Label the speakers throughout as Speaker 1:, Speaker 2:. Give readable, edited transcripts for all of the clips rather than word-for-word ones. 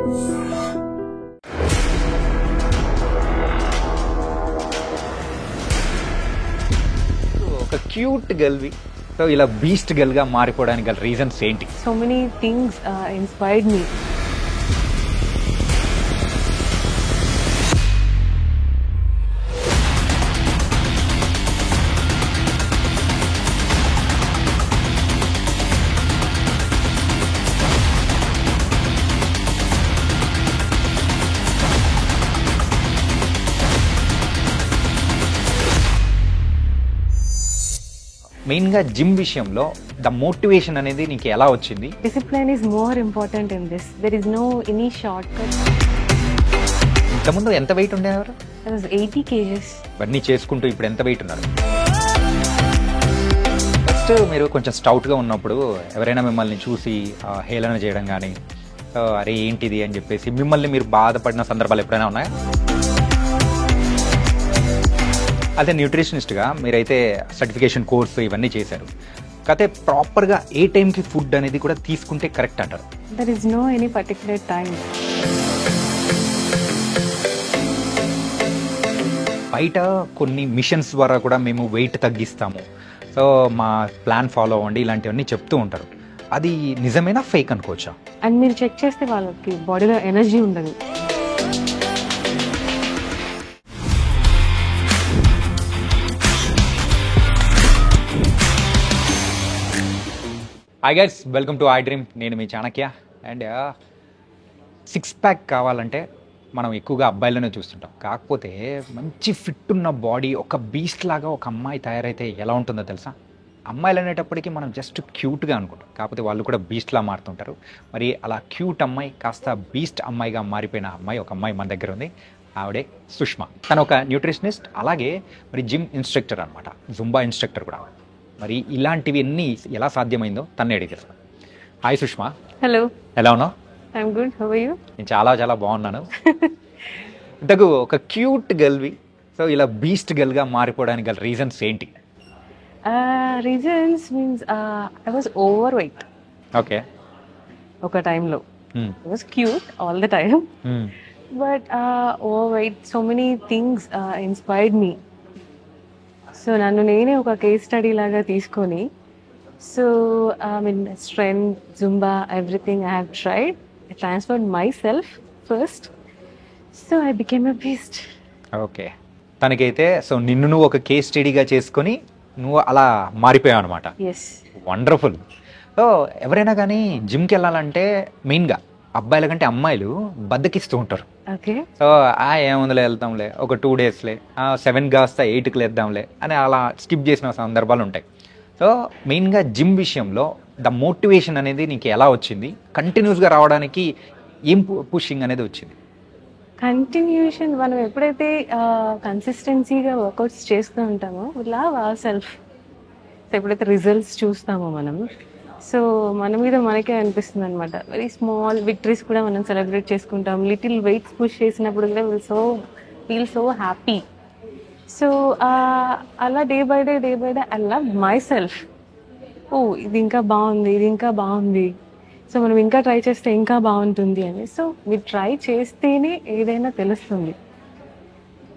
Speaker 1: ఒక క్యూట్ గర్ల్వి సో ఇలా బీస్ట్ గర్ల్ గా మారిపోవడానికి గల రీజన్స్ ఏంటి?
Speaker 2: So many things inspired me.
Speaker 1: Main గా జిమ్ విషయంలో ద మోటివేషన్ అనేది నీకు ఎలా వచ్చింది?
Speaker 2: Discipline is more important in this. There is no any shortcut.
Speaker 1: ఇంతకుముందు ఎంత వెయిట్ ఉండేవారు?
Speaker 2: I was 80 kgs.
Speaker 1: ఇవన్నీ చేసుకుంటూ ఇప్పుడు ఎంత వెయిట్ ఉన్నారు? ఫస్ట్ మీరు కొంచెం స్టౌట్ గా ఉన్నప్పుడు ఎవరైనా మిమ్మల్ని చూసి హేళన చేయడం కానీ అరే ఏంటిది అని చెప్పేసి మిమ్మల్ని మీరు బాధపడిన సందర్భాలు ఎప్పుడైనా ఉన్నాయా? అదే న్యూట్రిషనిస్ట్గా మీరైతే సర్టిఫికేషన్ కోర్సు ఇవన్నీ చేశారు, కాకపోతే ప్రాపర్గా ఏ టైంకి ఫుడ్ అనేది కూడా తీసుకుంటే కరెక్ట్ అంటారు?
Speaker 2: There is no any particular time.
Speaker 1: బయట కొన్ని మిషన్స్ ద్వారా కూడా మేము వెయిట్ తగ్గిస్తాము, సో మా ప్లాన్ ఫాలో అవ్వండి ఇలాంటివన్నీ చెప్తూ ఉంటారు. అది నిజమేనా ఫేక్ అనుకోవచ్చా?
Speaker 2: అండ్ మీరు చెక్ చేస్తే వాళ్ళకి బాడీలో ఎనర్జీ ఉండదు.
Speaker 1: Hi guys, welcome to I dream. నేను మీ చాణక్య. అండ్ సిక్స్ ప్యాక్ కావాలంటే మనం ఎక్కువగా అబ్బాయిలోనే చూస్తుంటాం, కాకపోతే మంచి ఫిట్ ఉన్న బాడీ ఒక బీస్ట్ లాగా ఒక అమ్మాయి తయారైతే ఎలా ఉంటుందో తెలుసా? అమ్మాయిలు అనేటప్పటికీ మనం జస్ట్ క్యూట్గా అనుకుంటాం, కాకపోతే వాళ్ళు కూడా బీస్ట్లా మారుతుంటారు. మరి అలా క్యూట్ అమ్మాయి కాస్త బీస్ట్ అమ్మాయిగా మారిపోయిన ఒక అమ్మాయి మన దగ్గర ఉంది. ఆవిడే సుష్మా. తను ఒక న్యూట్రిషనిస్ట్, అలాగే మరి జిమ్ ఇన్స్ట్రక్టర్ అనమాట, జుంబా ఇన్స్ట్రక్టర్ కూడా. మరి ఇలాంటివి అన్నీ ఎలా సాధ్యమైందో తన్నే అడిగి తెలుసు. హాయ్ సుష్మా.
Speaker 2: హలో,
Speaker 1: ఎలా ఉన్నావు?
Speaker 2: I'm good. How are you?
Speaker 1: నేను చాలా చాలా బాగున్నాను. ఇంతకు ఒక క్యూట్ గర్ల్వి సో ఇలా బీస్ట్ గర్ల్గా మారిపోవడానికి గల రీజన్స్ ఏంటి?
Speaker 2: Reasons means I was overweight.
Speaker 1: Okay.
Speaker 2: ఒక టైంలో I was cute all the time, but overweight so many things inspired me. So నన్ను నేనే ఒక కేస్ స్టడీ లాగా తీసుకొని, so I mean strength, Zumba, everything I have tried. I transferred myself first, so I became a beast.
Speaker 1: Okay. తనకైతే so నిన్ను నువ్వు ఒక case స్టడీగా చేసుకొని నువ్వు అలా మారిపోయావు అనమాట.
Speaker 2: Yes,
Speaker 1: wonderful. సో ఎవరైనా కానీ జిమ్కి వెళ్ళాలంటే మెయిన్గా అబ్బాయిల కంటే అమ్మాయిలు బద్దకిస్తూ ఉంటారు.
Speaker 2: ఓకే.
Speaker 1: సో ఏముందిలే వెళ్తాంలే, ఒక 2 డేస్లే, 7 కాస్త 8కి లేద్దాంలే అని అలా స్కిప్ చేసిన సందర్భాలు ఉంటాయి. సో మెయిన్గా జిమ్ విషయంలో ద మోటివేషన్ అనేది నీకు ఎలా వచ్చింది? కంటిన్యూస్గా రావడానికి ఏం పుషింగ్ అనేది వచ్చింది?
Speaker 2: కంటిన్యూషన్ మనం ఎప్పుడైతే కన్సిస్టెన్సీగా వర్కౌట్స్ చేస్తూ ఉంటామో లవ్ అవర్ సెల్ఫ్. ఎప్పుడైతే రిజల్ట్స్ చూస్తామో మనం, సో మన మీద మనకే అనిపిస్తుంది అనమాట. వెరీ స్మాల్ విక్టరీస్ కూడా మనం సెలబ్రేట్ చేసుకుంటాం. లిటిల్ వెయిట్స్ పుష్ చేసినప్పుడు కూడా ఫీల్ సో హ్యాపీ. సో అలా day by day I love myself. Oh ఇది ఇంకా బాగుంది, ఇది ఇంకా బాగుంది, సో మనం ఇంకా ట్రై చేస్తే ఇంకా బాగుంటుంది అని. సో మీరు ట్రై చేస్తేనే ఏదైనా తెలుస్తుంది.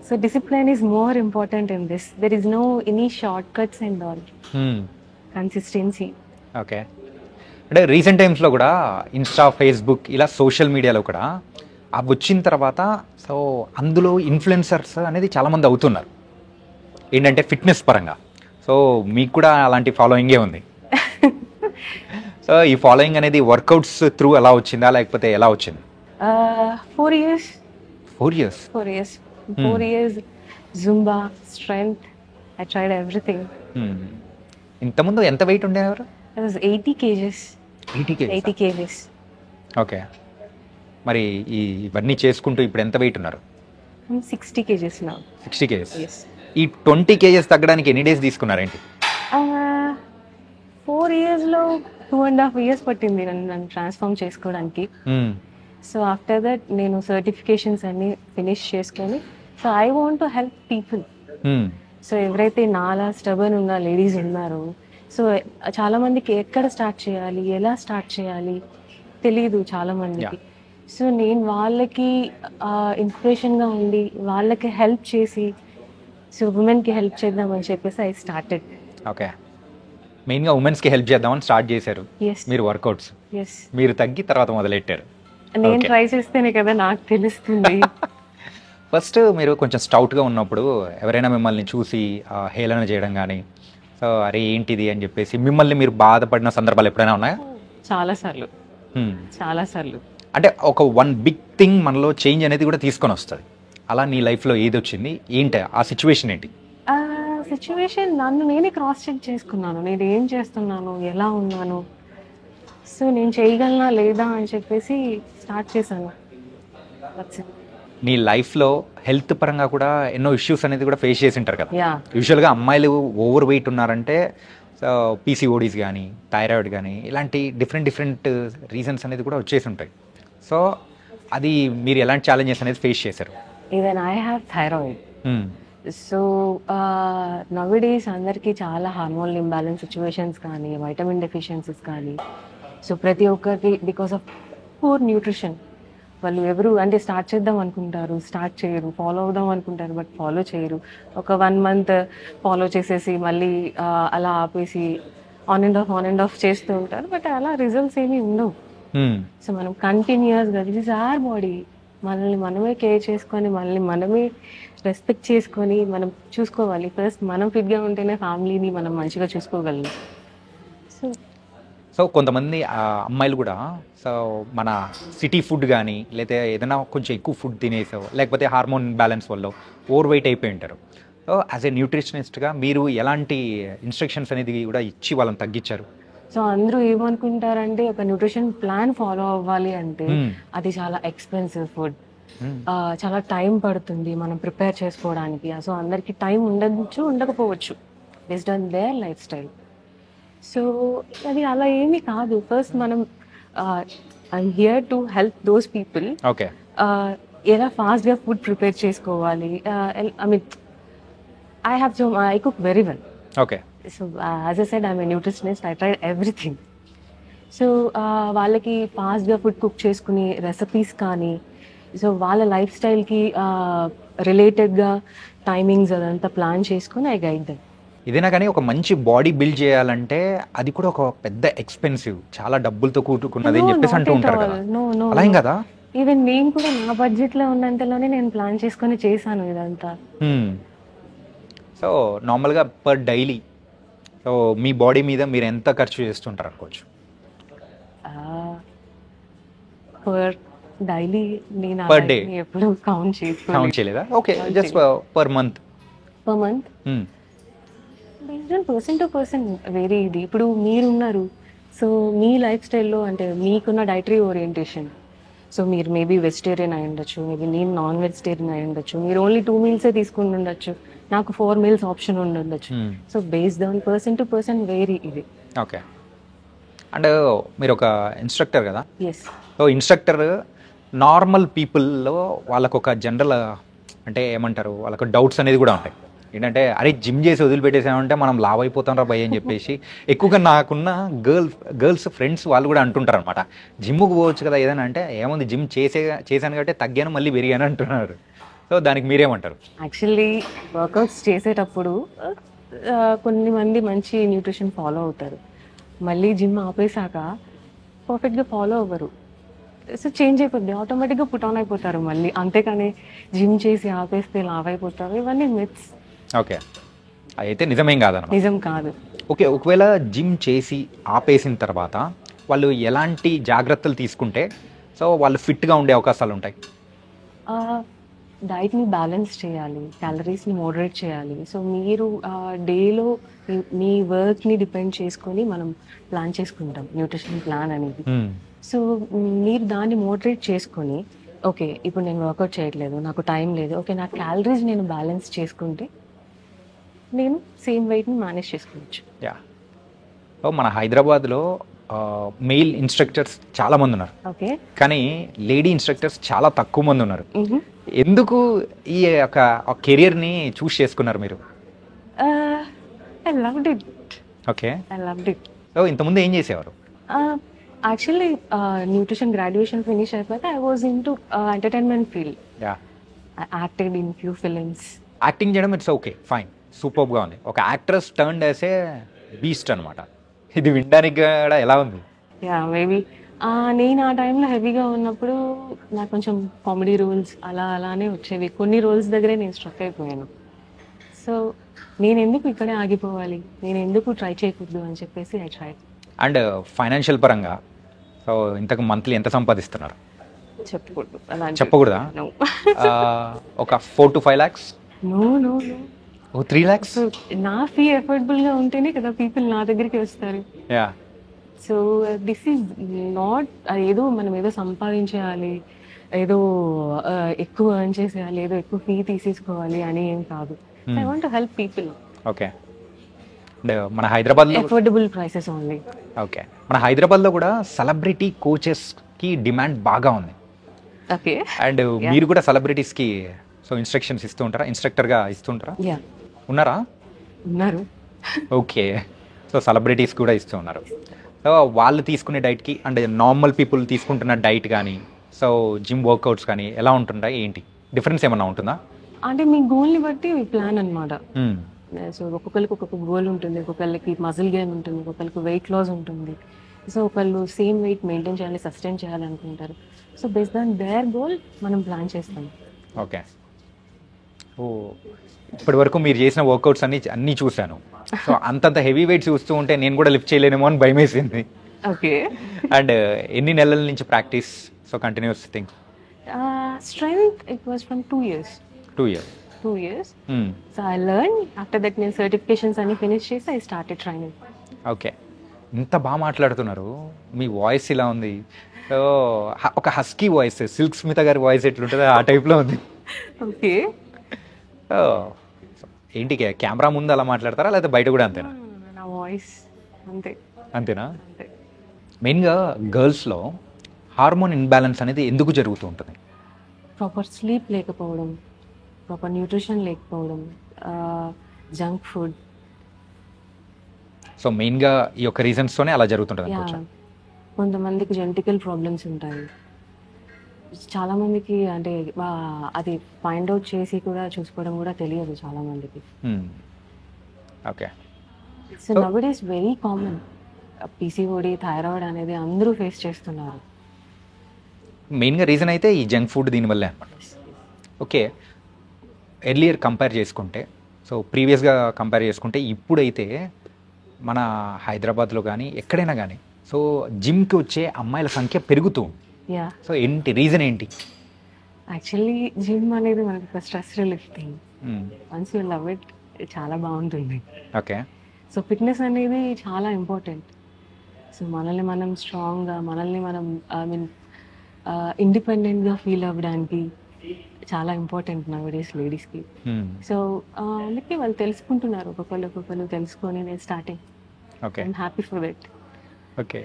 Speaker 2: So discipline is more important in this. There is no any shortcuts and all. Consistency.
Speaker 1: Okay. అంటే రీసెంట్ టైమ్స్లో కూడా ఇన్స్టా, ఫేస్బుక్ ఇలా సోషల్ మీడియాలో కూడా అవి వచ్చిన తర్వాత సో అందులో ఇన్ఫ్లుయెన్సర్స్ అనేది చాలామంది అవుతున్నారు ఏంటంటే ఫిట్నెస్ పరంగా. సో మీకు కూడా అలాంటి ఫాలోయింగే ఉంది. సో ఈ ఫాలోయింగ్ అనేది వర్కౌట్స్ త్రూ ఎలా వచ్చిందా లేకపోతే ఎలా వచ్చింది?
Speaker 2: 4 years.
Speaker 1: 4 years?
Speaker 2: 4 years Zumba, strength. I tried everything.
Speaker 1: ఇంతకుముందు ఎంత వెయిట్ ఉండేవారు?
Speaker 2: I was 80 kgs. 80 kgs.
Speaker 1: Okay. మరి ఇవన్నీ చేసుకుంటూ ఇప్పుడు ఎంత వెయిట్ ఉన్నారు?
Speaker 2: 60 kgs now.
Speaker 1: 60 kgs.
Speaker 2: Yes.
Speaker 1: ఈ 20 kgs తగ్గడానికి ఎన్ని డేస్ తీసుకున్నారేంటి?
Speaker 2: 4 years లో 2.5 years పట్టింది నన్ను ట్రాన్స్ఫార్మ్ చేసుకోవడానికి. సో ఆఫ్టర్ దట్ నేను సర్టిఫికేషన్స్ అన్ని ఫినిష్ చేసుకొని, so I want to help people. So ఎవరైతే నాలా స్టబర్న్ ఉన్న లేడీస్ ఉన్నారో, సో చాలా మందికి ఎక్కడ స్టార్ట్ చేయాలి, ఎలా స్టార్ట్ చేయాలి తెలియదు చాలా మందికి. సో నేను వాళ్ళకి ఇన్స్పిరేషన్గా ఉండి వాళ్ళకి హెల్ప్ చేసి సో ఉమెన్కి హెల్ప్ చేద్దామని చెప్పేసి ఐ స్టార్టెడ్.
Speaker 1: ఓకే, మెయిన్గా ఉమెన్స్కి హెల్ప్ చేద్దామని స్టార్ట్ చేశారు
Speaker 2: ఎస్
Speaker 1: మీరు వర్కౌట్స్.
Speaker 2: ఎస్
Speaker 1: మీరు తగ్గి తర్వాత మొదలెట్టారు.
Speaker 2: నేను
Speaker 1: Okay.
Speaker 2: ట్రై చేస్తేనే కదా నాకు తెలుస్తుంది.
Speaker 1: ఫస్ట్ మీరు కొంచెం స్టౌట్గా ఉన్నప్పుడు ఎవరైనా మిమ్మల్ని చూసి హేళన చేయడం కానీ, సో అరే ఏంటిది అని చెప్పేసి మిమ్మల్ని మీరు బాధపడిన సందర్భాలు ఎప్పుడైనా ఉన్నాయా?
Speaker 2: చాలాసార్లు
Speaker 1: Hmm.
Speaker 2: చాలాసార్లు.
Speaker 1: అంటే ఒక వన్ బిగ్ థింగ్ మనలో చేంజ్ అనేది కూడా తీసుకొని వస్తుంది. అలా నీ లైఫ్లో ఏది వచ్చింది, ఏంటి ఆ సిచ్యువేషన్ ఏంటి?
Speaker 2: ఆ సిచ్యువేషన్ నన్ను నేనే క్రాస్ చెక్ చేసుకున్నాను. నేను ఏం చేస్తున్నాను, ఎలా ఉన్నాను, సో నేను చేయగలనా లేదా అని చెప్పేసి స్టార్ట్ చేశాను. That's it.
Speaker 1: నీ లైఫ్లో హెల్త్ పరంగా కూడా ఎన్నో ఇష్యూస్ అనేది కూడా ఫేస్ చేసి ఉంటారు కదా.
Speaker 2: యా
Speaker 1: యూజువల్గా అమ్మాయిలు ఓవర్ వెయిట్ ఉన్నారంటే సో పీసీఓడీస్ కానీ, థైరాయిడ్ కానీ, ఇలాంటి డిఫరెంట్ రీజన్స్ అనేది కూడా వచ్చేసి ఉంటాయి. సో అది మీరు ఎలాంటి ఛాలెంజెస్ అనేది ఫేస్ చేశారు?
Speaker 2: Even I have thyroid. So nowadays అందరికీ చాలా హార్మోన్ ఇంబ్యాలెన్స్ సిచ్యువేషన్స్ కానీ వైటమిన్ డెఫిషియన్సీస్ కానీ సో ప్రతి ఒక్కరికి బికాస్ ఆఫ్ పూర్ న్యూట్రిషన్ వాళ్ళు ఎవరు అంటే స్టార్ట్ చేద్దాం అనుకుంటారు, స్టార్ట్ చేయరు, ఫాలో అవుదాం అనుకుంటారు బట్ ఫాలో చేయరు. ఒక 1 month ఫాలో చేసేసి మళ్ళీ అలా ఆపేసి ఆన్ అండ్ ఆఫ్ చేస్తూ ఉంటారు బట్ అలా రిజల్ట్స్ ఏమీ ఉండవు. సో మనం కంటిన్యూస్గా దిస్ ఇస్ అవర్ బాడీ, మనల్ని మనమే కేర్ చేసుకొని మనల్ని మనమే రెస్పెక్ట్ చేసుకొని మనం చూసుకోవాలి. ఫస్ట్ మనం ఫిట్గా ఉంటేనే ఫ్యామిలీని మనం మంచిగా చూసుకోగలం. సో
Speaker 1: సో కొంతమంది అమ్మాయిలు కూడా సో మన సిటీ ఫుడ్ కానీ లేదా ఏదైనా కొంచెం ఎక్కువ ఫుడ్ తినేసో లేకపోతే హార్మోన్ బ్యాలెన్స్ వల్ల ఓవర్ వెయిట్ అయిపోయి ఉంటారు. సో యాజ్ ఏ న్యూట్రిషనిస్ట్గా మీరు ఎలాంటి ఇన్స్ట్రక్షన్స్ అనేది కూడా ఇచ్చి వాళ్ళని తగ్గించారు?
Speaker 2: సో అందరూ ఏమనుకుంటారంటే ఒక న్యూట్రిషన్ ప్లాన్ ఫాలో అవ్వాలి అంటే అది చాలా ఎక్స్పెన్సివ్ ఫుడ్, చాలా టైం పడుతుంది మనం ప్రిపేర్ చేసుకోవడానికి. సో అందరికీ టైం ఉండొచ్చు ఉండకపోవచ్చు based on their life style. So అది అలా ఏమీ కాదు. ఫస్ట్ మనం I'm here to help those people.
Speaker 1: Okay,
Speaker 2: ఎలా ఫాస్ట్గా ఫుడ్ ప్రిపేర్ చేసుకోవాలి. I mean I cook very well.
Speaker 1: Okay,
Speaker 2: so as I said I'm a nutritionist, I tried everything. So వాళ్ళకి ఫాస్ట్గా ఫుడ్ కుక్ చేసుకుని రెసిపీస్ కానీ so వాళ్ళ life స్టైల్కి రిలేటెడ్గా timings అదంతా ప్లాన్ చేసుకుని ఐ గైడ్ దెమ్.
Speaker 1: ఇదేనా కానీ ఒక మంచి బాడీ బిల్డ్ చేయాలంటే అది కూడా ఒక పెద్ద ఎక్స్పెన్సివ్, చాలా డబ్బులతో కూడుకున్నది అని చెప్పేసి అంటూ ఉంటారు కదా. అలా ఏం కదా?
Speaker 2: ఈవెన్ నేను కూడా నా బడ్జెట్లో ఉన్నంతలోనే నేను ప్లాన్ చేసుకొని చేశాను ఇదంతా.
Speaker 1: సో నార్మల్గా పర్ డైలీ సో మీ బాడీ మీద మీరు ఎంత ఖర్చు చేస్తుంటారు అనుకోవచ్చు?
Speaker 2: పర్ డైలీ నేను
Speaker 1: Per day?
Speaker 2: ఎప్పుడు కౌంట్
Speaker 1: చేయలేదా? Okay, just per month.
Speaker 2: Per month based on person to person వేరే. ఇది ఇప్పుడు మీరున్నారు సో మీ లైఫ్ స్టైల్లో అంటే మీకున్న డైటరీ ఓరియంటేషన్, సో మీరు మేబీ వెజిటేరియన్ అయి ఉండొచ్చు, మేబీ నేను నాన్ వెజిటేరియన్ అయి ఉండొచ్చు, మీరు ఓన్లీ 2 meals తీసుకుని ఉండొచ్చు, నాకు 4 meals ఆప్షన్ ఉండొచ్చు. So based on person to person vary ఇది.
Speaker 1: ఓకే, అండ్ మీరు ఒక ఇన్స్ట్రక్టర్ కదా.
Speaker 2: ఎస్.
Speaker 1: సో ఇన్స్ట్రక్టర్ నార్మల్ పీపుల్లో వాళ్ళకు ఒక జనరల్ అంటే ఏమంటారు వాళ్ళకు డౌట్స్ అనేది కూడా ఉంటాయి. ఏంటంటే జిమ్ చేసి వదిలిపెట్టేసామంటే మనం లావ్ అయిపోతాం రా భయ్ అని చెప్పేసి ఎక్కువగా నాకున్న గర్ల్స్ ఫ్రెండ్స్ వాళ్ళు కూడా అంటుంటారు అనమాట. జిమ్కి పోవచ్చు కదా ఏదైనా అంటే, ఏముంది జిమ్ చేశాను కాబట్టి తగ్గాను మళ్ళీ పెరిగాను అంటున్నారు. సో దానికి మీరేమంటారు?
Speaker 2: యాక్చువల్లీ వర్కౌట్స్ చేసేటప్పుడు కొన్ని మంది మంచి న్యూట్రిషన్ ఫాలో అవుతారు, మళ్ళీ జిమ్ ఆపేశాక పర్ఫెక్ట్గా ఫాలో అవ్వరు. సో చేంజ్ అయిపోద్ది, ఆటోమేటిక్గా పుట్ ఆన్ అయిపోతారు మళ్ళీ. అంతేకాని జిమ్ చేసి ఆపేస్తే లావ్ అయిపోతారు, ఇవన్నీ మిత్స్.
Speaker 1: ఓకే, అయితే నిజమేం కాదన్నమాట.
Speaker 2: నిజం కాదు.
Speaker 1: ఓకే, ఒకవేళ జిమ్ చేసి ఆపేసిన తర్వాత వాళ్ళు ఎలాంటి జాగ్రత్తలు తీసుకుంటే సో వాళ్ళు ఫిట్గా ఉండే అవకాశాలు ఉంటాయి?
Speaker 2: డైట్ని బ్యాలెన్స్ చేయాలి, క్యాలరీస్ని మోడరేట్ చేయాలి. సో మీరు డేలో మీ వర్క్ని డిపెండ్ చేసుకొని మనం ప్లాన్ చేసుకుంటాం న్యూట్రిషన్ ప్లాన్ అనేది. సో మీరు దాన్ని మోడరేట్ చేసుకొని ఓకే ఇప్పుడు నేను వర్కౌట్ చేయట్లేదు, నాకు టైం లేదు, ఓకే నా క్యాలరీస్ నేను బ్యాలెన్స్ చేసుకుంటే నేను సేమ్ వెయిట్ని మేనేజ్ చేసుకోవచ్చు.
Speaker 1: యా, మన హైదరాబాద్లో మెయిల్ ఇన్స్ట్రక్టర్స్ చాలా మంది ఉన్నారు,
Speaker 2: ఓకే,
Speaker 1: కానీ లేడీ ఇన్స్ట్రక్టర్స్ చాలా తక్కువ మంది ఉన్నారు. ఎందుకు ఈ యొక్క కెరియర్ని చూస్ చేసుకున్నారు మీరు?
Speaker 2: I loved it.
Speaker 1: Okay,
Speaker 2: I loved it.
Speaker 1: So ఇంతకుముందు ఏం చేసేవారు?
Speaker 2: యాక్చువల్లీ న్యూట్రిషన్ గ్రాడ్యుయేషన్ ఫినిష్ అయిపోతే I was in to entertainment field.
Speaker 1: Yeah,
Speaker 2: acted in few films.
Speaker 1: Acting చేయడం ఇట్స్ ఓకే, ఫైన్, సూపర్గా ఉంది. ఒక యాక్ట్రెస్ టర్న్ వేసే బీస్ట్ అనమాట. ఇది వినడానికి కూడా ఎలా ఉంది?
Speaker 2: యా, మేబీ నేను ఆ టైంలో హెవీగా ఉన్నప్పుడు నాకు కొంచెం కామెడీ రోల్స్ అలానే వచ్చేవి. కొన్ని రోల్స్ దగ్గరే నేను స్ట్రక్ అయిపోయాను. సో నేను ఎందుకు ఇక్కడే ఆగిపోవాలి, నేను ఎందుకు ట్రై చేయకూడదు అని చెప్పేసి ఐ ట్రై.
Speaker 1: అండ్ ఫైనాన్షియల్ పరంగా సో ఇంతకు మంత్లీ ఎంత సంపాదిస్తున్నారు?
Speaker 2: చెప్పకూడదు,
Speaker 1: చెప్పకూడదా? ఒక 4 to 5 lakhs?
Speaker 2: No no no.
Speaker 1: Oh 3 lakhs?
Speaker 2: So నా ఫీ ఎఫోర్డబుల్గా ఉంటేనే కదా పీపుల్ నా దగ్గరికి వస్తారు.
Speaker 1: Yeah.
Speaker 2: So this is not ఏదో మనం ఏదో సంపాదించేయాలి, ఏదో ఎక్కువ ఎర్న్ చేసేయాలి, ఏదో ఎక్కువ ఫీ తీసేసుకోవాలి అని ఏం కాదు. I want to help people.
Speaker 1: Okay. And మన హైదరాబాద్లో
Speaker 2: అఫోర్డబుల్ ప్రైసెస్ ఓన్లీ.
Speaker 1: ఓకే, మన హైదరాబాద్లో కూడా సెలబ్రిటీ కోచెస్కి డిమాండ్ బాగా ఉంది.
Speaker 2: ఓకే.
Speaker 1: అండ్ మీరు కూడా సెలబ్రిటీస్కి సో ఇన్స్ట్రక్షన్స్ ఇస్తూ ఉంటారా? ఇన్స్ట్రక్టర్గా ఇస్తూ ఉంటారా?
Speaker 2: యా,
Speaker 1: ఉన్నారా?
Speaker 2: ఉన్నారు.
Speaker 1: ఓకే. సో సెలబ్రిటీస్ కూడా ఇస్తూ ఉన్నారు. సో వాళ్ళు తీసుకునే డైట్కి అంటే నార్మల్ పీపుల్ తీసుకుంటున్న డైట్ కానీ సో జిమ్ వర్కౌట్స్ కానీ ఎలా ఉంటుందా, ఏంటి డిఫరెన్స్ ఏమన్నా ఉంటుందా?
Speaker 2: అంటే మీ గోల్ని బట్టి మీ ప్లాన్ అనమాట.
Speaker 1: మ్మ్.
Speaker 2: సో ఒక్కొక్కరికి ఒక్కొక్క గోల్ ఉంటుంది. ఒక్కొక్కరికి మజిల్ గెయిన్ ఉంటుంది, ఒక్కొక్కరికి వెయిట్ లాస్ ఉంటుంది. సో ఒకళ్ళు సేమ్ వెయిట్ మెయింటైన్ చేయాలి, సస్టైన్ చేయాలి అనుకుంటారు. So based on their goal మనం ప్లాన్ చేస్తాం.
Speaker 1: ఓకే. ఓ, ఇప్పటి వరకు మీరు చేసిన వర్కౌట్స్ అన్నీ చూశాను. సో అంతంత హెవీ వెయిట్ చూస్తూ ఉంటే నేను కూడా లిఫ్ట్ చేయలేనేమో అని భయం వేసింది.
Speaker 2: ఓకే.
Speaker 1: అండ్ ఎన్ని నెలల నుంచి practice? So continuous thing.
Speaker 2: Strength it was from 2 years.
Speaker 1: 2 years.
Speaker 2: 2 years. So I learn. After that నేను సర్టిఫికేషన్స్ అన్ని ఫినిష్ చేసి ఐ స్టార్టెడ్ ట్రైనింగ్.
Speaker 1: ఓకే. ఇంత బాగా మాట్లాడుతున్నారు, మీ వాయిస్ ఇలా ఉంది. సో ఒక హస్కీ వాయిస్, సిల్క్ స్మిత గారి వాయిస్ ఎట్లుంటుందో ఆ టైప్లో ఉంది.
Speaker 2: ఓకే.
Speaker 1: ఏంటి కెమెరా ముందు అలా మాట్లాడతారా లేదా బయట కూడా అంతేనా?
Speaker 2: నా వాయిస్ అంతే.
Speaker 1: అంతేనా?
Speaker 2: అంతే.
Speaker 1: మెయిన్గా గర్ల్స్లో హార్మోన్ ఇన్బ్యాలెన్స్ అనేది ఎందుకు జరుగుతూ ఉంటుంది?
Speaker 2: ప్రాపర్ స్లీప్ లేకపోవడం, ప్రాపర్ న్యూట్రిషన్ లేకపోవడం, జంక్ ఫుడ్.
Speaker 1: సో మెయిన్గా ఈ యొక్క రీజన్స్తోనే అలా జరుగుతుంటుంది
Speaker 2: యా,
Speaker 1: అనుకోవచ్చా?
Speaker 2: కొంతమందికి జెనెటికల్ ప్రాబ్లమ్స్ ఉంటాయి. చాలామందికి అంటే అది ఫైండ్ అవుట్ చేసి కూడా చూసుకోవడం కూడా తెలియదు చాలామందికి.
Speaker 1: Okay.
Speaker 2: So now it is very common. PCOD, thyroid అనేది అందరూ ఫేస్ చేస్తున్నారు.
Speaker 1: మెయిన్గా రీజన్ అయితే ఈ జంక్ ఫుడ్ దీనివల్లే అనమాట. ఓకే. ఎర్లియర్ కంపేర్ చేసుకుంటే సో ప్రీవియస్గా కంపేర్ చేసుకుంటే ఇప్పుడైతే మన హైదరాబాద్లో కానీ ఎక్కడైనా కానీ సో జిమ్కి వచ్చే అమ్మాయిల సంఖ్య పెరుగుతూ ఉంది.
Speaker 2: యా,
Speaker 1: సో ఏంటి రీజన్ ఏంటి?
Speaker 2: యాక్చువల్లీ జిమ్ అనేది మనకి ఒక stress relief thing. Once you love it చాలా బాగుంటుంది.
Speaker 1: ఓకే.
Speaker 2: సో ఫిట్నెస్ అనేది చాలా ఇంపార్టెంట్. సో మనల్ని మనం స్ట్రాంగ్గా, మనల్ని మనం ఐ మీన్ ఇండిపెండెంట్గా ఫీల్ అవ్వడానికి చాలా ఇంపార్టెంట్ నవడేస్ లేడీస్కి. సో అందుకే వాళ్ళు తెలుసుకుంటున్నారు, ఒక్కొక్కరు తెలుసుకొని నేను starting.
Speaker 1: Okay.
Speaker 2: I'm happy for that.
Speaker 1: Okay.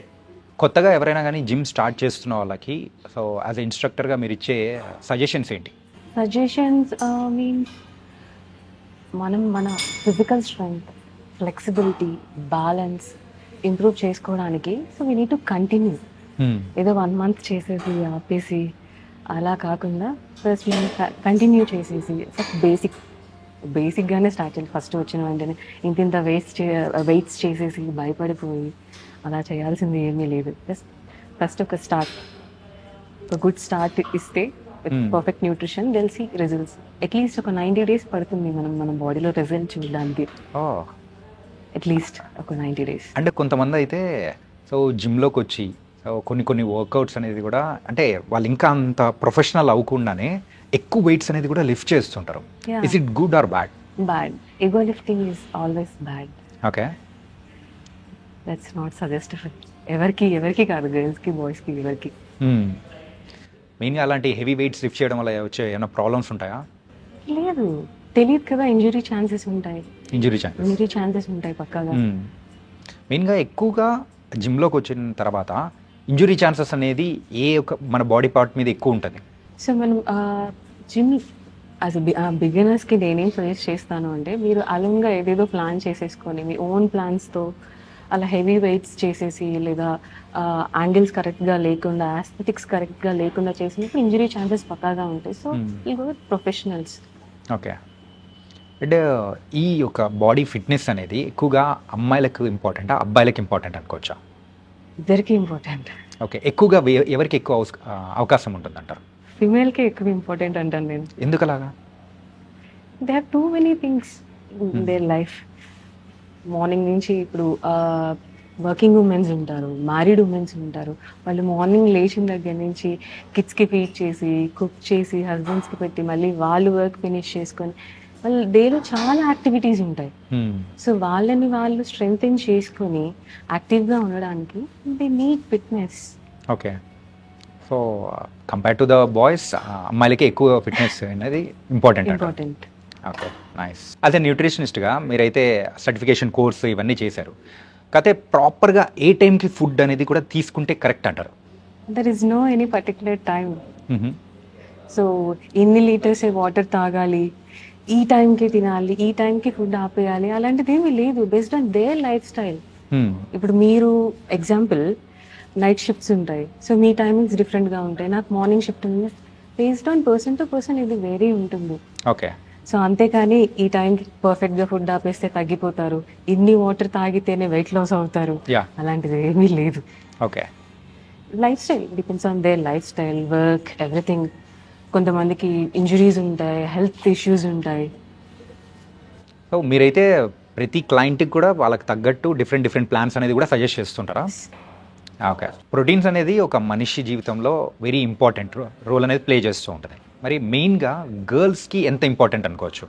Speaker 1: కొత్తగా ఎవరైనా కానీ జిమ్ స్టార్ట్ చేస్తున్న వాళ్ళకి సో యాజ్ ఎ ఇన్స్ట్రక్టర్గా మీరు ఇచ్చే సజెషన్స్ ఏంటి?
Speaker 2: సజెషన్స్ మీన్స్ మన physical strength, flexibility, balance improve చేసుకోవడానికి so we need to continue. ఏదో 1 month చేసేసి ఆపేసి అలా కాకుండా ఫస్ట్ మేము కంటిన్యూ చేసేసి ఫస్ట్ బేసిక్గానే స్టార్ట్ చేయాలి. ఫస్ట్ వచ్చిన వెంటనే ఇంత వెయిట్స్ చేసేసి భయపడిపోయి అలా చేయాల్సింది ఏమీ లేదు. జస్ట్ ఫస్ట్ ఒక గుడ్ స్టార్ట్ ఇస్తే with perfect nutrition they'll see results. At least ఒక 90 days పడుతుంది మన బాడీలో రిజల్ట్ చూడడానికి. అట్లీస్ట్ ఒక 90 days.
Speaker 1: అంటే కొంతమంది అయితే సో జిమ్లోకి వచ్చి సో కొన్ని వర్కౌట్స్ అనేది కూడా అంటే వాళ్ళు ఇంకా అంత ప్రొఫెషనల్ అవ్వకుండానే ఎక్కువ వెయిట్స్ అనేది కూడా లిఫ్ట్ చేస్తుంటారు. Is it good or bad?
Speaker 2: Bad. Ego lifting is always bad.
Speaker 1: Okay.
Speaker 2: That's not suggestible. ఎవరికి కాదు, గర్ల్స్కి, బాయ్స్కి, ఎవరికి.
Speaker 1: మెయిన్గా అలాంటి హెవీ వెయిట్స్ లిఫ్ట్ చేయడం వల్ల వచ్చే ఏమైనా ప్రాబ్లమ్స్ ఉంటాయా?
Speaker 2: లేదు, తెలియదు కదా. ఇంజురీ ఛాన్సెస్ ఉంటాయి.
Speaker 1: ఇంజురీ
Speaker 2: ఛాన్సెస్ ఉంటాయి పక్కాగా.
Speaker 1: మెయిన్గా ఎక్కువగా జిమ్లోకి వచ్చిన తర్వాత ఇంజురీ ఛాన్సెస్ అనేది మన బాడీ పార్ట్ మీద ఎక్కువ ఉంటుంది.
Speaker 2: సో మనం జిమ్ యాజ్ బిగినర్స్కి నేనేం సజెస్ట్ చేస్తాను అంటే మీరు అలంగా ఏదేదో ప్లాన్ చేసేసుకొని మీ ఓన్ ప్లాన్స్తో అలా హెవీ వెయిట్స్ చేసేసి లేదా యాంగిల్స్ కరెక్ట్గా లేకుండా ఆస్థెటిక్స్ కరెక్ట్గా లేకుండా చేసినప్పుడు ఇంజరీ ఛాన్సెస్ పక్కాగా ఉంటాయి. సో ఈ గో విత్ ప్రొఫెషనల్స్.
Speaker 1: ఓకే. అంటే ఈ యొక్క బాడీ ఫిట్నెస్ అనేది ఎక్కువగా అమ్మాయిలకు ఇంపార్టెంటా, అబ్బాయిలకు ఇంపార్టెంట్ అనుకోవచ్చా?
Speaker 2: ఇద్దరికి ఇంపార్టెంట్.
Speaker 1: ఓకే. ఎక్కువగా ఎవరికి ఎక్కువ అవకాశం ఉంటుందంటారు?
Speaker 2: ఫిమేల్కే ఎక్కువ ఇంపార్టెంట్ అంటాను నేను.
Speaker 1: ఎందుకు అలాగా?
Speaker 2: They have too many things in their life. Morning నుంచి ఇప్పుడు వర్కింగ్ ఉమెన్స్ ఉంటారు, మ్యారీడ్ ఉమెన్స్ ఉంటారు. వాళ్ళు మార్నింగ్ లేచిన దగ్గర నుంచి కిడ్స్కి ఫీడ్ చేసి, కుక్ చేసి, హస్బెండ్స్కి పెట్టి మళ్ళీ వాళ్ళు వర్క్ ఫినిష్ చేసుకొని వాళ్ళ డేలో చాలా యాక్టివిటీస్ ఉంటాయి. సో వాళ్ళని వాళ్ళు స్ట్రెంగ్తెన్ చేసుకొని యాక్టివ్గా ఉండడానికి they need fitness.
Speaker 1: Okay. So compare to the boys అమ్మాయిలకి ఎక్కువ ఫిట్నెస్ అనేది ఇంపార్టెంట్.
Speaker 2: ఇంపార్టెంట్.
Speaker 1: Okay, nice. అదే న్యూట్రిషనిస్ట్గా మీరైతే సర్టిఫికేషన్ కోర్సు ఇవన్నీ చేశారు. కాకపోతే ప్రాపర్గా ఏ టైంకి ఫుడ్ అనేది కూడా తీసుకుంటే కరెక్ట్ అంటారు?
Speaker 2: There is no any particular time. So ఎన్ని లీటర్స్ వాటర్ తాగాలి, ఈ టైంకి తినాలి, ఈ టైంకి ఫుడ్ ఆపేయాలి, అలాంటిది ఏమీ లేదు. Based on their life style. ఇప్పుడు మీరు ఎగ్జాంపుల్ నైట్ షిఫ్ట్స్ ఉంటాయి, సో మీ టైమింగ్స్ డిఫరెంట్గా ఉంటాయి, నాకు మార్నింగ్ షిఫ్ట్ ఉంది. Based on person to person ఇది వేరీ ఉంటుంది.
Speaker 1: ఓకే.
Speaker 2: సో అంతేకాని ఈ టైంకి పర్ఫెక్ట్గా ఫుడ్ ఆపేస్తే తగ్గిపోతారు, ఇన్ని వాటర్ తాగితేనే వెయిట్ లాస్ అవుతారు, అలాంటిది ఏమీ లేదు.
Speaker 1: Okay.
Speaker 2: Life style depends on their life style, work, everything. కొంతమందికి ఇంజురీస్ ఉంటాయి, హెల్త్ ఇష్యూస్ ఉంటాయి.
Speaker 1: సో మీరైతే ప్రతి క్లయింట్కి కూడా వాళ్ళకి తగ్గట్టు డిఫరెంట్ ప్లాన్స్ అనేది కూడా సజెస్ట్ చేస్తుంటారా? ఓకే. ప్రోటీన్స్ అనేది ఒక మనిషి జీవితంలో వెరీ ఇంపార్టెంట్ రోల్ అనేది ప్లే చేస్తూ ఉంటుంది. మరి మెయిన్గా గర్ల్స్కి ఎంత ఇంపార్టెంట్ అనుకోవచ్చు?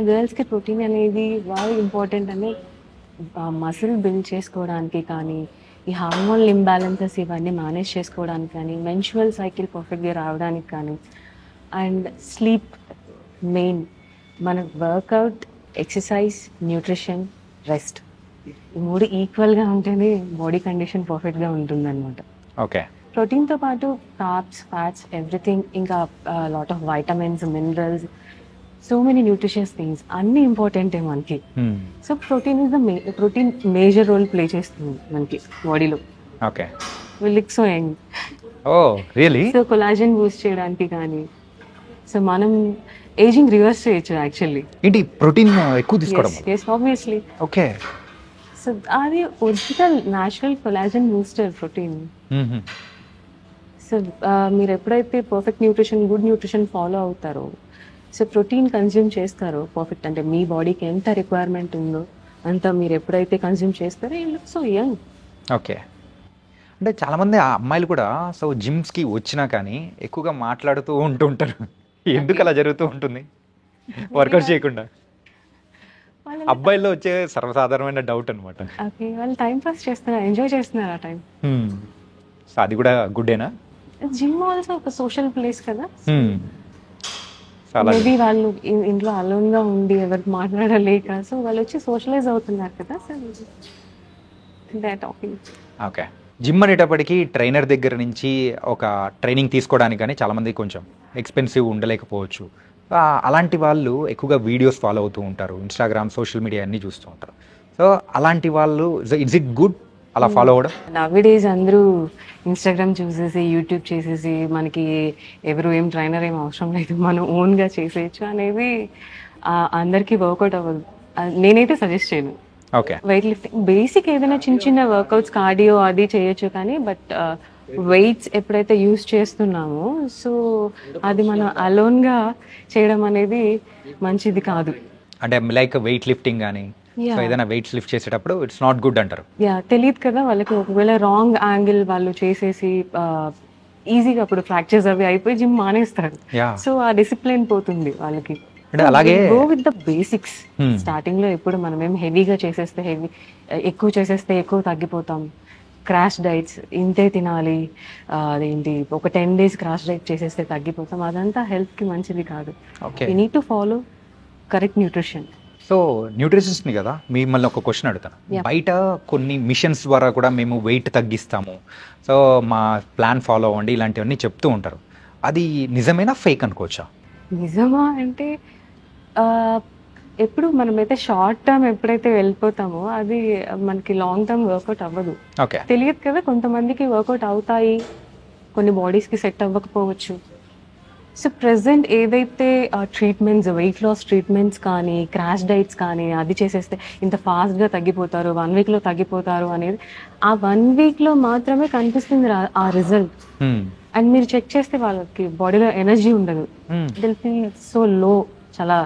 Speaker 2: గర్ల్స్కి ప్రోటీన్ అనేది బాగా ఇంపార్టెంట్ అని మసిల్ బిల్డ్ చేసుకోవడానికి కానీ, ఈ హార్మోనల్ ఇంబ్యాలెన్సెస్ ఇవన్నీ మేనేజ్ చేసుకోవడానికి కానీ, మెన్స్ట్రువల్ సైకిల్ పర్ఫెక్ట్గా రావడానికి కానీ, అండ్ స్లీప్ మెయిన్. మన వర్కౌట్, ఎక్సర్సైజ్, న్యూట్రిషన్, రెస్ట్, ఈ మూడు ఈక్వల్గా ఉంటేనే బాడీ కండిషన్ పర్ఫెక్ట్గా ఉంటుందన్నమాట.
Speaker 1: ఓకే.
Speaker 2: ప్రోటీన్తో పాటు కార్బ్స్, ఫ్యాట్స్, ఎవ్రీథింగ్, ఇంకా lot of vitamins, minerals, so many nutritious things అన్నీ ఇంపార్టెంటే మనకి. So protein major role play చేస్తుంది మనకి బాడీలో.
Speaker 1: Okay.
Speaker 2: Look so young.
Speaker 1: Oh really?
Speaker 2: So collagen boost చేయడానికి కానీ, సో మనం ఏజింగ్ రివర్స్ చేయొచ్చు యాక్చువల్లీ.
Speaker 1: ఏంటి ప్రోటీన్ ఎక్కువ తీసుకోవడం?
Speaker 2: yes obviously.
Speaker 1: ఓకే.
Speaker 2: సో అది original natural collagen booster protein. So మీరు ఎప్పుడైతే perfect nutrition, good nutrition follow అవుతారో, సో ప్రోటీన్ కన్జ్యూమ్ చేస్తారో పర్ఫెక్ట్, అంటే మీ బాడీకి ఎంత రిక్వైర్మెంట్ ఉందో అంత మీరు ఎప్పుడైతే కన్జ్యూమ్ చేస్తారో you look so young.
Speaker 1: Okay. అంటే చాలామంది ఆ అమ్మాయిలు కూడా సో జిమ్స్కి వచ్చినా కానీ ఎక్కువగా మాట్లాడుతూ ఉంటుంటారు. ఎందుకు అలా జరుగుతూ ఉంటుంది వర్కౌట్ చేయకుండా? అబ్బాయిల్లో వచ్చే సర్వసాధారణమైన డౌట్ అనమాట.
Speaker 2: ఓకే, వాళ్ళు టైం పాస్ చేస్తున్నారు, ఎంజాయ్ చేస్తున్నారు ఆ టైం.
Speaker 1: సో అది కూడా గుడ్డేనా?
Speaker 2: జిమ్ ఆల్సో ఒక సోషల్ ప్లేస్ కదా. మేబీ వాళ్ళు ఇంట్లో అలోన్గా ఉండి ఎవరికి మాట్లాడలేక, సో వాళ్ళు వచ్చి సోషలైజ్ అవుతున్నారు కదా. So they talking.
Speaker 1: Okay. Gym అనేటప్పటికీ ట్రైనర్ దగ్గర నుంచి ఒక ట్రైనింగ్ తీసుకోవడానికి కానీ చాలామంది కొంచెం ఎక్స్పెన్సివ్ ఉండలేకపోవచ్చు. అలాంటి వాళ్ళు ఎక్కువగా వీడియోస్ ఫాలో అవుతూ ఉంటారు, ఇన్స్టాగ్రామ్, సోషల్ మీడియా అన్నీ చూస్తూ ఉంటారు. సో అలాంటి వాళ్ళు ఇట్స్ ఇట్ గుడ్ అలా ఫాలో అవ్వడం?
Speaker 2: నవ్వేడేస్ అందరూ ఇన్స్టాగ్రామ్ చూసేసి, యూట్యూబ్ చేసేసి, మనకి ఎవరు ఏం ట్రైనర్ ఏం అవసరం లేదు, మనం ఓన్గా చేసేయచ్చు అనేది అందరికీ వర్కౌట్ అవ్వదు. నేనైతే సజెస్ట్ చేయను.
Speaker 1: ఓకే.
Speaker 2: వెయిట్ లిఫ్టింగ్ బేసిక్ ఏదైనా చిన్న చిన్న వర్కౌట్స్, కార్డియో అది చేయొచ్చు, కానీ బట్ వెయిట్స్ ఎప్పుడైతే యూస్ చేస్తున్నామో సో అది మనం అలోన్గా చేయడం అనేది మంచిది కాదు.
Speaker 1: అంటే లైక్ వెయిట్ లిఫ్టింగ్ కానీ ఏదైనా వెయిట్స్ లిఫ్ట్ చేసేటప్పుడు ఇట్స్ నాట్ గుడ్ అంటారు.
Speaker 2: తెలియదు కదా వాళ్ళకి, ఒకవేళ రాంగ్ యాంగిల్ వాళ్ళు చేసేసి ఈజీగా అప్పుడు ఫ్రాక్చర్స్ అవి అయిపోయి జిమ్ మానేస్తారు. సో ఆ డిసిప్లిన్ పోతుంది వాళ్ళకి.
Speaker 1: అలాగే
Speaker 2: go with the basics. Starting లో ఎప్పుడు మనం ఏం హెవీగా చేసేస్తే ఎక్కువ చేసేస్తే ఎక్కువ తగ్గిపోతాం. క్రాష్ డైట్స్, ఇంతే తినాలి, అదేంటి ఒక 10 days క్రాష్ డైట్ చేసేస్తే తగ్గిపోతాం, అదంతా హెల్త్కి మంచిది కాదు. You need to follow correct nutrition.
Speaker 1: So న్యూట్రిషనిస్ట్ని కదా, మిమ్మల్ని ఒక క్వశ్చన్ అడుగుతాను. బయట కొన్ని మిషన్స్ ద్వారా కూడా మేము వెయిట్ తగ్గిస్తాము, సో మా ప్లాన్ ఫాలో అవ్వండి ఇలాంటివన్నీ చెప్తూ ఉంటారు. అది నిజమేనా, ఫేక్ అనుకోవచ్చా?
Speaker 2: నిజమా అంటే ఎప్పుడు మనమైతే షార్ట్ టర్మ్ ఎప్పుడైతే వెళ్ళిపోతామో అది మనకి లాంగ్ టర్మ్ వర్కౌట్ అవ్వదు.
Speaker 1: ఓకే.
Speaker 2: తెలియదు కదా, కొంతమందికి వర్కౌట్ అవుతాయి, కొన్ని బాడీస్కి సెట్ అవ్వకపోవచ్చు. సో ప్రెసెంట్ ఏదైతే ట్రీట్మెంట్స్, వెయిట్ లాస్ ట్రీట్మెంట్స్ కానీ, క్రాష్ డైట్స్ కానీ, అది చేసేస్తే ఇంత ఫాస్ట్గా తగ్గిపోతారు, 1 వీక్లో తగ్గిపోతారు అనేది ఆ 1 వీక్లో మాత్రమే కనిపిస్తుంది ఆ రిజల్ట్. అండ్ మీరు చెక్ చేస్తే వాళ్ళకి బాడీలో ఎనర్జీ ఉండదు, దిల్ ఫీల్ సో లో, చాలా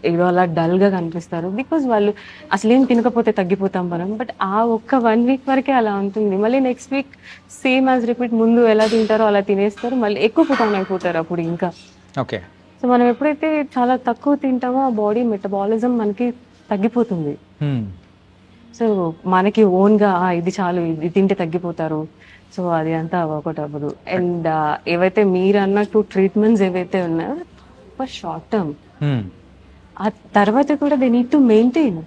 Speaker 2: ఏదో అలా డల్గా కనిపిస్తారు. బికాజ్ వాళ్ళు అసలు ఏం తినకపోతే తగ్గిపోతాం మనం, బట్ ఆ ఒక్క 1 వీక్ వరకే అలా ఉంటుంది. మళ్ళీ next week same as repeat, ముందు ఎలా తింటారో అలా తినేస్తారు, మళ్ళీ ఎక్కువ పుటాన్ అయిపోతారు అప్పుడు ఇంకా.
Speaker 1: ఓకే.
Speaker 2: సో మనం ఎప్పుడైతే చాలా తక్కువ తింటామో ఆ బాడీ మెటబాలిజం మనకి తగ్గిపోతుంది. సో మనకి ఓన్గా ఇది చాలు, ఇది తింటే తగ్గిపోతారు, సో అది అంతా వర్కౌట్ అవ్వదు. అండ్ ఏవైతే మీరు అన్నట్టు ట్రీట్మెంట్స్ ఏవైతే ఉన్నాయో ఫర్ షార్ట్ టర్మ్, ఆ తర్వాత కూడా దే నీడ్ టు మెయింటైన్.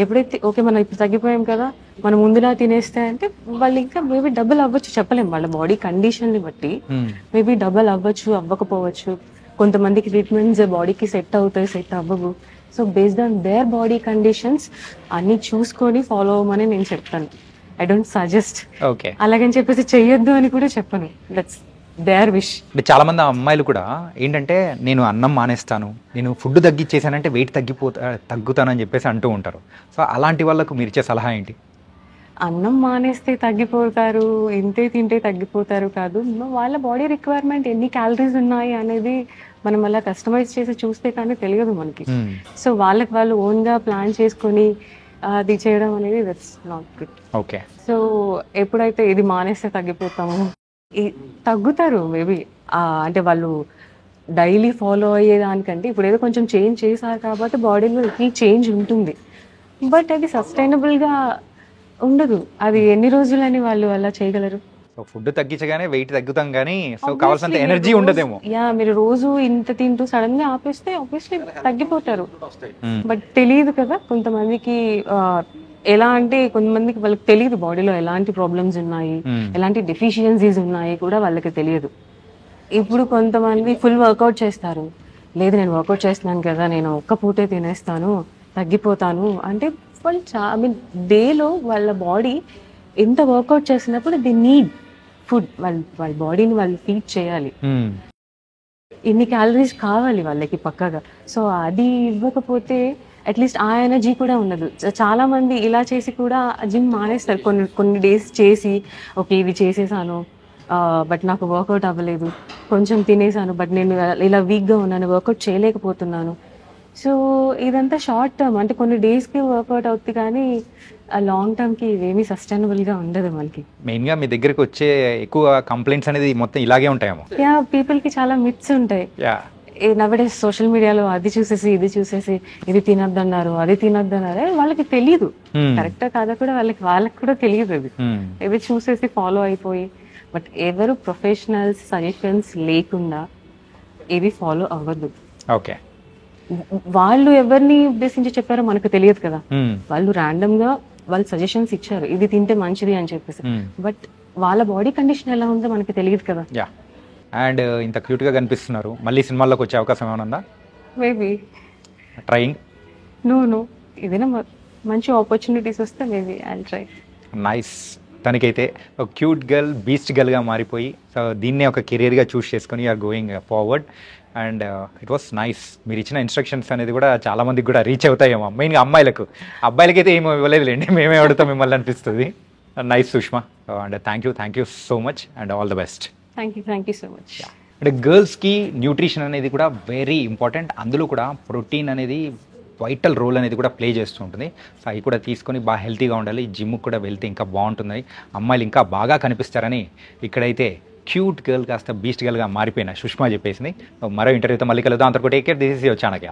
Speaker 2: ఎప్పుడైతే ఓకే మనం ఇప్పుడు తగ్గిపోయాం కదా, మనం ముందులా తినేస్తే అంటే వాళ్ళు ఇంకా మేబీ డబుల్ అవ్వచ్చు, చెప్పలేం. వాళ్ళ బాడీ కండిషన్ని బట్టి మేబీ డబుల్ అవ్వచ్చు, అవ్వకపోవచ్చు. కొంతమందికి ట్రీట్మెంట్స్ బాడీకి సెట్ అవుతాయి, సెట్ అవ్వవు. So based on their body conditions అన్ని చూసుకొని ఫాలో అవ్వమని నేను చెప్తాను. ఐ డోంట్ సజెస్ట్
Speaker 1: ఓకే
Speaker 2: అలాగని చెప్పేసి చెయ్యొద్దు అని కూడా చెప్పను. That's their wish.
Speaker 1: అంటే చాలామంది అమ్మాయిలు కూడా ఏంటంటే నేను అన్నం మానేస్తాను, నేను ఫుడ్ తగ్గించేసానంటే వెయిట్ తగ్గుతానని చెప్పేసి అంటూ ఉంటారు. సో అలాంటి వాళ్ళకు మీరు ఇచ్చే సలహా ఏంటి?
Speaker 2: అన్నం మానేస్తే తగ్గిపోతారు, ఇంతే తింటే తగ్గిపోతారు కాదు, వాళ్ళ బాడీ రిక్వైర్మెంట్ ఎన్ని క్యాలరీస్ ఉన్నాయి అనేది మనం అలా కస్టమైజ్ చేసి చూస్తే కానీ తెలియదు మనకి. సో వాళ్ళకి వాళ్ళు ఓన్గా ప్లాన్ చేసుకొని అది చేయడం అనేది that's not good.
Speaker 1: Okay.
Speaker 2: So ఎప్పుడైతే ఇది మానేస్తే తగ్గిపోతాము, తగ్గుతారు మేబీ. అంటే వాళ్ళు డైలీ ఫాలో అయ్యేదానికంటే ఇప్పుడు ఏదో కొంచెం చేంజ్ చేశారు కాబట్టి బాడీలో చేంజ్ ఉంటుంది, బట్ అది సస్టైనబుల్గా ఉండదు. అది ఎన్ని రోజులని వాళ్ళు అలా చేయగలరు?
Speaker 1: సో ఫుడ్ తగ్గించగానే వెయిట్ తగ్గుతాం కానీ సో కావాల్సినంత ఎనర్జీ ఉండదేమో.
Speaker 2: మీరు రోజు ఇంత తింటూ సడన్ గా ఆపేస్తే ఆబ్వియస్లీ తగ్గిపోతారు, బట్ తెలియదు కదా కొంతమందికి. ఎలా అంటే కొంతమందికి వాళ్ళకి తెలియదు బాడీలో ఎలాంటి ప్రాబ్లమ్స్ ఉన్నాయి, ఎలాంటి డెఫిషియన్సీస్ ఉన్నాయి కూడా వాళ్ళకి తెలియదు. ఇప్పుడు కొంతమంది ఫుల్ వర్కౌట్ చేస్తారు, లేదు నేను వర్కౌట్ చేస్తున్నాను కదా, నేను ఒక్క పూటే తినేస్తాను తగ్గిపోతాను అంటే వాళ్ళు ఐ మీన్ డేలో వాళ్ళ బాడీ ఎంత వర్కౌట్ చేసినప్పుడు దే నీడ్ ఫుడ్. వాళ్ళ బాడీని వాళ్ళు ఫీడ్ చేయాలి, ఇన్ని క్యాలరీస్ కావాలి వాళ్ళకి పక్కగా. సో అది ఇవ్వకపోతే అట్లీస్ట్ ఆ ఎనర్జీ కూడా ఉండదు. చాలా మంది ఇలా చేసి కూడా జిమ్ మానేస్తారు, కొన్ని డేస్ చేసి ఓకే ఇది చేసేసాను బట్ నాకు వర్కౌట్ అవ్వలేదు, కొంచెం తినేసాను బట్ నేను ఇలా వీక్గా ఉన్నాను, వర్కౌట్ చేయలేకపోతున్నాను. సో ఇదంతా షార్ట్ టర్మ్, అంటే కొన్ని డేస్కి వర్కౌట్ అవుతుంది కానీ లాంగ్ టర్మ్కి ఇవేమీ సస్టైనబుల్గా ఉండదు మనకి.
Speaker 1: మెయిన్గా మీ దగ్గరికి వచ్చే ఎక్కువ కంప్లైంట్స్ అనేది మొత్తం ఇలాగే ఉంటాయేమో.
Speaker 2: పీపుల్కి చాలా మిత్స్ ఉంటాయి. నవడేస్ సోషల్ మీడియాలో అది చూసేసి ఇది చూసేసి ఇది తినొద్దన్నారు, అది తినొద్దన్నారు, వాళ్ళకి తెలియదు కరెక్టా కాదా కూడా వాళ్ళకి కూడా తెలియదు. అది ఇవి చూసేసి ఫాలో అయిపోయి, బట్ ఎవరు ప్రొఫెషనల్స్ సజెషన్స్ లేకుండా ఇది ఫాలో అవ్వద్దు.
Speaker 1: ఓకే.
Speaker 2: వాళ్ళు ఎవరిని ఉద్దేశించి చెప్పారో మనకు తెలియదు కదా, వాళ్ళు ర్యాండమ్ గా వాళ్ళు సజెషన్స్ ఇచ్చారు ఇది తింటే మంచిది అని చెప్పేసి, బట్ వాళ్ళ బాడీ కండిషన్ ఎలా ఉందో మనకి తెలియదు కదా.
Speaker 1: అండ్ ఇంత క్యూట్గా కనిపిస్తున్నారు, మళ్ళీ సినిమాల్లోకి వచ్చే అవకాశం ఏమైనా ఉందా?
Speaker 2: Maybe
Speaker 1: trying.
Speaker 2: నో ఏదైనా మంచి ఆపర్చునిటీస్ వస్తే maybe I will try.
Speaker 1: Nice. తనకైతే ఒక క్యూట్ గర్ల్, బీస్ట్ గర్ల్గా మారిపోయి సో దీన్నే ఒక కెరీర్గా చూస్ చేసుకొని you're going forward. And it was nice. మీరు ఇచ్చిన ఇన్స్ట్రక్షన్స్ అనేది కూడా చాలా మందికి కూడా రీచ్ అవుతాయేమో, మెయిన్గా అమ్మాయిలకు. అబ్బాయిలకైతే ఏమో ఇవ్వలేదులేండి, మేమే అడుగుతాం మిమ్మల్ని అనిపిస్తుంది. Nice Sushma. And thank you so much and all the best.
Speaker 2: Thank you so much.
Speaker 1: అంటే గర్ల్స్కి న్యూట్రిషన్ అనేది కూడా వెరీ ఇంపార్టెంట్, అందులో కూడా ప్రోటీన్ అనేది వైటల్ రోల్ అనేది కూడా ప్లే చేస్తూ ఉంటుంది. సో అవి కూడా తీసుకొని బాగా హెల్తీగా ఉండాలి, జిమ్కి కూడా వెళ్తే ఇంకా బాగుంటుంది, అమ్మాయిలు ఇంకా బాగా కనిపిస్తారని ఇక్కడైతే క్యూట్ గర్ల్ కాస్త బీస్ట్ గర్ల్గా మారిపోయిన సుష్మా చెప్పేసింది. మరో ఇంటర్వ్యూతో మళ్ళీ కలుద్దాం. అంతకు take care. This is your Chanakya.